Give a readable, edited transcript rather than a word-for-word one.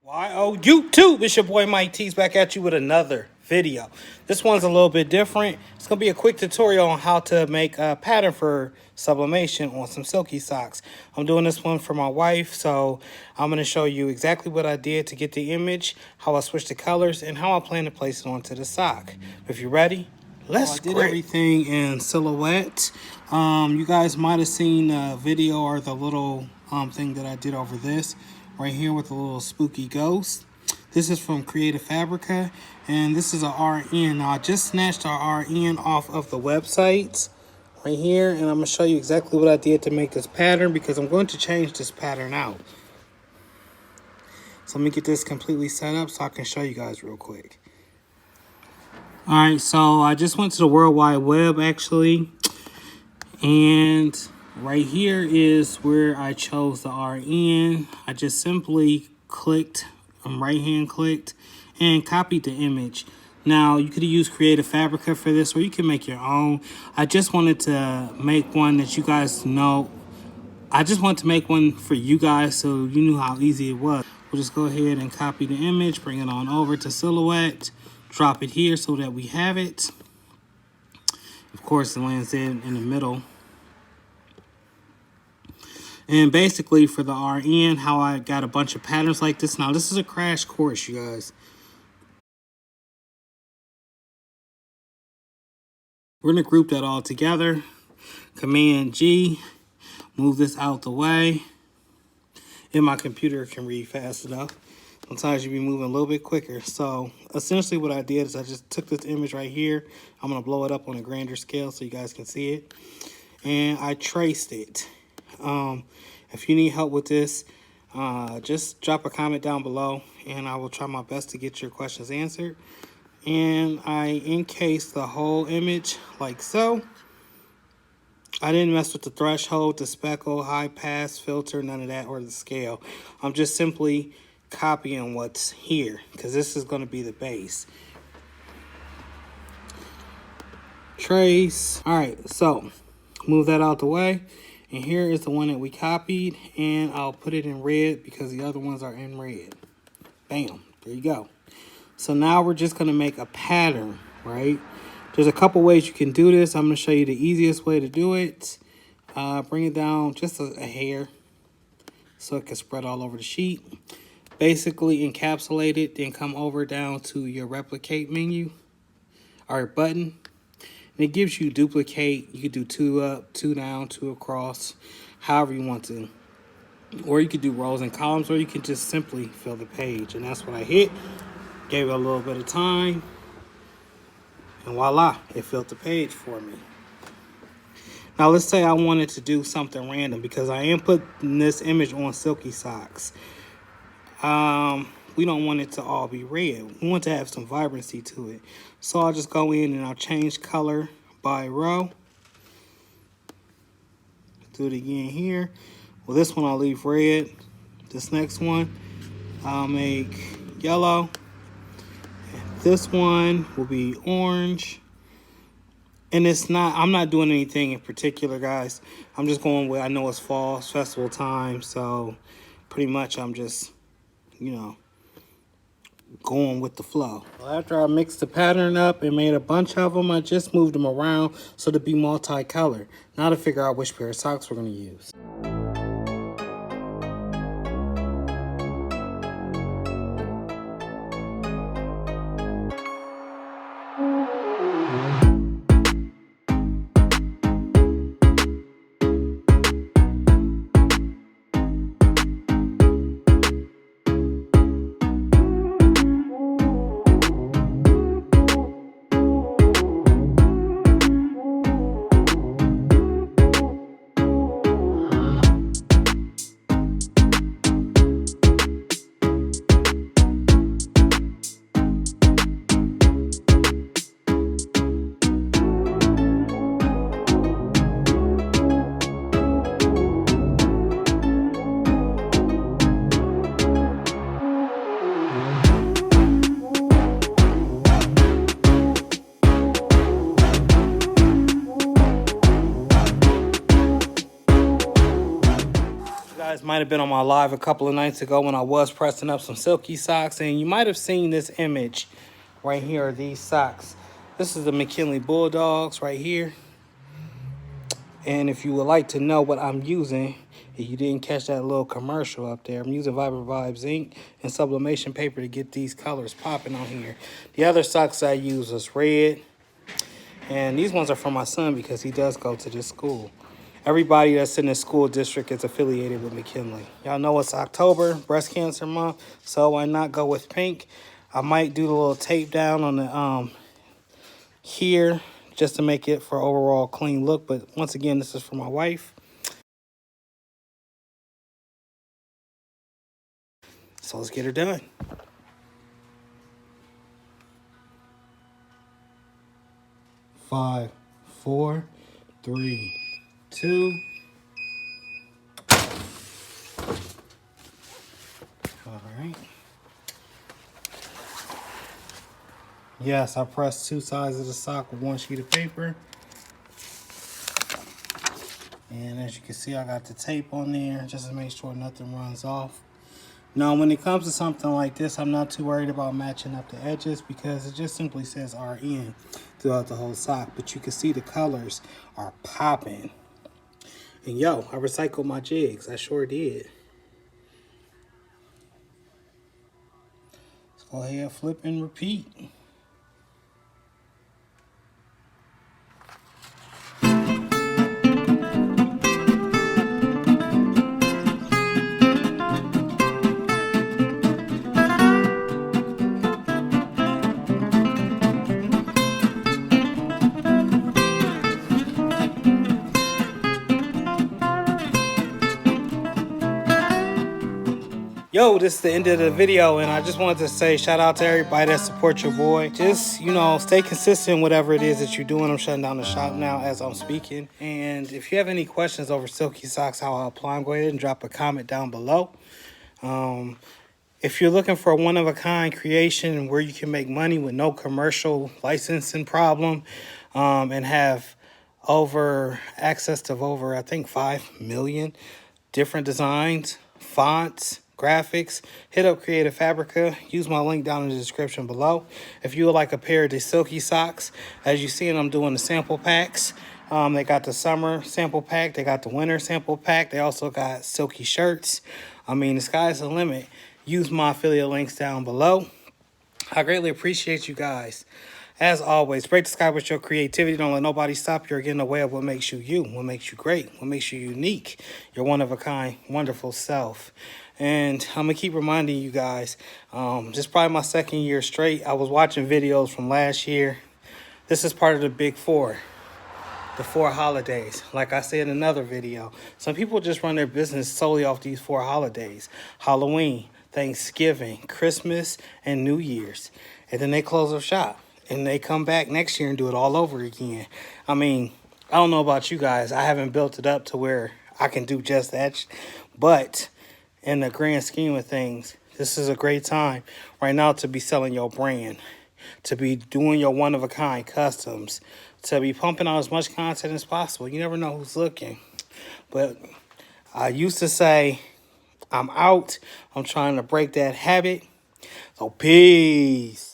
YO YouTube, it's your boy Mike T's back at you with another video. This one's a little bit different. It's going to be a quick tutorial on how to make a pattern for sublimation on some SilkySocks. I'm doing this one for my wife, so I'm going to show you exactly what I did to get the image, how I switched the colors, and how I plan to place it onto the sock. If you're ready, let's go. I did everything in silhouette. You guys might have seen a video or the little thing that I did over this. Right here with a little spooky ghost. This is from Creative Fabrica, and this is a RN. Now I just snatched our RN off of the website right here, and I'm going to show you exactly what I did to make this pattern because I'm going to change this pattern out. So let me get this completely set up so I can show you guys real quick. Alright, so I just went to the World Wide Web actually, and right here is where I chose the RN. I just simply clicked, right-hand clicked, and copied the image. Now, you could use Creative Fabrica for this, or you can make your own. I just wanted to make one that you guys know. I just wanted to make one for you guys so you knew how easy it was. We'll just go ahead and copy the image, bring it on over to Silhouette, drop it here so that we have it. Of course, it lands in the middle. And basically for the RN, how I got a bunch of patterns like this. Now, this is a crash course, you guys. We're going to group that all together. Command G, move this out the way. And my computer can read fast enough. Sometimes you be moving a little bit quicker. So essentially what I did is I just took this image right here. I'm going to blow it up on a grander scale so you guys can see it. And I traced it. If you need help with this, just drop a comment down below and I will try my best to get your questions answered. And I encased the whole image like so. I didn't mess with the threshold, the speckle, high pass, filter, none of that, or the scale. I'm just simply copying what's here because this is going to be the base. Trace. All right, so move that out the way. And here is the one that we copied, and I'll put it in red because the other ones are in red. Bam, there you go. So now we're just gonna make a pattern, right? There's a couple ways you can do this. I'm gonna show you the easiest way to do it. Bring it down just a hair so it can spread all over the sheet. Basically encapsulate it, then come over down to your replicate menu, or button. And it gives you duplicate. You could do 2 up, 2 down, 2 across, however you want to. Or you could do rows and columns, or you can just simply fill the page. And that's what I hit. Gave it a little bit of time. And voila, it filled the page for me. Now let's say I wanted to do something random because I am putting this image on SilkySocks. We don't want it to all be red. We want to have some vibrancy to it. So I'll just go in and I'll change color by row. Do it again here. Well, this one I'll leave red. This next one I'll make yellow. And this one will be orange. And I'm not doing anything in particular, guys. I'm just going with, I know it's fall, it's festival time. So pretty much I'm just, going with the flow. Well, after I mixed the pattern up and made a bunch of them, I just moved them around so to be multicolored. Now to figure out which pair of socks we're going to use. have been on my live a couple of nights ago when I was pressing up some SilkySocks, and you might have seen this image right here, these socks. This is the McKinley Bulldogs right here. And if you would like to know what I'm using, if you didn't catch that little commercial up there, I'm using Vibrant Vibes ink and sublimation paper to get these colors popping on here. The other socks I use was red. And these ones are for my son because he does go to this school. Everybody that's in this school district is affiliated with McKinley. Y'all know it's October, breast cancer month, so why not go with pink? I might do the little tape down on the here just to make it for overall clean look. But once again, this is for my wife. So let's get her done. 5, 4, 3, 2. All right. Yes, I pressed 2 sides of the sock with 1 sheet of paper. And as you can see, I got the tape on there just to make sure nothing runs off. Now, when it comes to something like this, I'm not too worried about matching up the edges because it just simply says RN throughout the whole sock. But you can see the colors are popping. And yo, I recycled my jigs. I sure did. Let's go ahead, flip and repeat. Yo, this is the end of the video, and I just wanted to say shout out to everybody that supports your boy. Just, you know, stay consistent whatever it is that you're doing. I'm shutting down the shop now as I'm speaking. And if you have any questions over SilkySocks, how I apply them, go ahead and drop a comment down below. If you're looking for a one-of-a-kind creation where you can make money with no commercial licensing problem, and have access to over, I think, 5 million different designs, fonts, graphics, hit up Creative Fabrica. Use my link down in the description below. If you would like a pair of the SilkySocks, as you see, I'm doing the sample packs. They got the summer sample pack. They got the winter sample pack. They also got silky shirts. I mean, the sky's the limit. Use my affiliate links down below. I greatly appreciate you guys. As always, break the sky with your creativity. Don't let nobody stop you or get in the way of what makes you you, what makes you great, what makes you unique, your one-of-a-kind, wonderful self. And I'm going to keep reminding you guys, this is probably my 2nd year straight. I was watching videos from last year. This is part of the Big Four, the 4 holidays. Like I said in another video, some people just run their business solely off these 4 holidays: Halloween, Thanksgiving, Christmas, and New Year's. And then they close their shop. And they come back next year and do it all over again. I mean, I don't know about you guys. I haven't built it up to where I can do just that. But in the grand scheme of things, this is a great time right now to be selling your brand, to be doing your one-of-a-kind customs, to be pumping out as much content as possible. You never know who's looking. But I used to say, I'm out. I'm trying to break that habit. So peace.